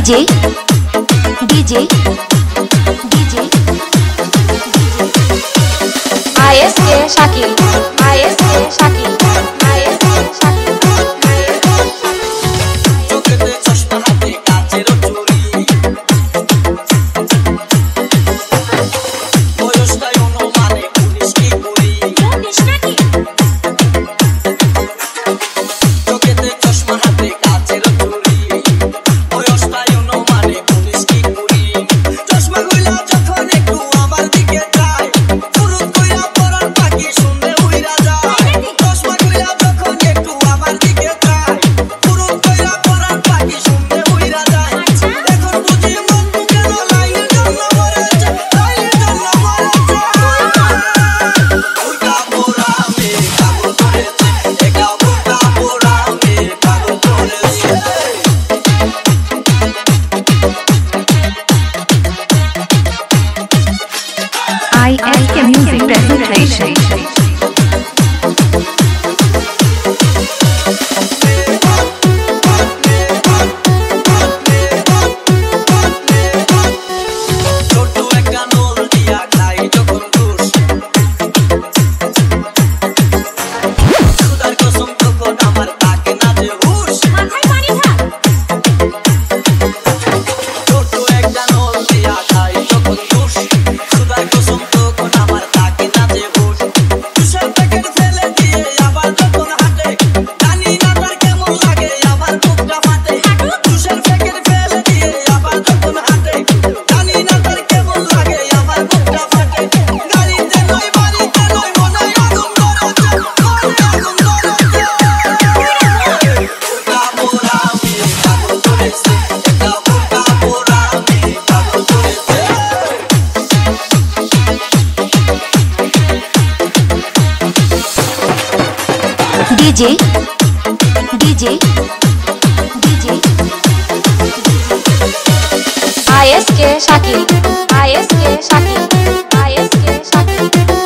DJ DJ DJ ISK Shakil ISK Shakil ISK Shakil चोखेते चश्मा हाथे काचेर चूड़ी বয়সটাই অনুমানে 19 কি 20 19 নাকি চোখেতে চশমা হাতে কাচের চুড়ি বয়সটাই অনুমানে 19 কি 20 চশমা খুইলা যখন একটু আমার দিকে চায় ফুরুত কইরা পরার পাখি শুনলে উইরা যায় চশমা খুইলা যখন একটু আমার দিকে চায় ফুরুত কইরা পরার পাখি শুনলে উইরা যায় এখন বুঝি মন কেন লাইনের জন্য মরেছে লাইনের জন্য মরেছে উল্টা পোড়া মে পাগল করেছে একা উল্টা পোড়া মে পাগল করেছে ISK Music Presentation. ছোট একটা নল দিয়া খাই যখন দোষ খুদার কসম তখন আমার থাকে না যে হুশ মাথায় পানি থাক ছোট একটা নল দিয়া খাই যখন দোষ খুদার কসম তখন আমার থাকে না যে হুশ তুষার প্যাকেট ফেলে দিয়ে আবার যখন হাঁটে জানি না তার কেমন লাগে আমার বুকটা ফাটে তুষার প্যাকেট ফেলে দিয়ে আবার যখন হাঁটে জানি না তার কেমন লাগে আমার বুকটা ফাটে গাড়িতে নয় বাড়িতে নয় মনে আগুন ধরেছে মনে আগুন ধরেছে উল্টা পোড়া মে পাগল করেছে একটা উল্টা পোড়া মে পাগল করেছে DJ DJ DJ ISK Shakil ISK Shakil ISK Shakil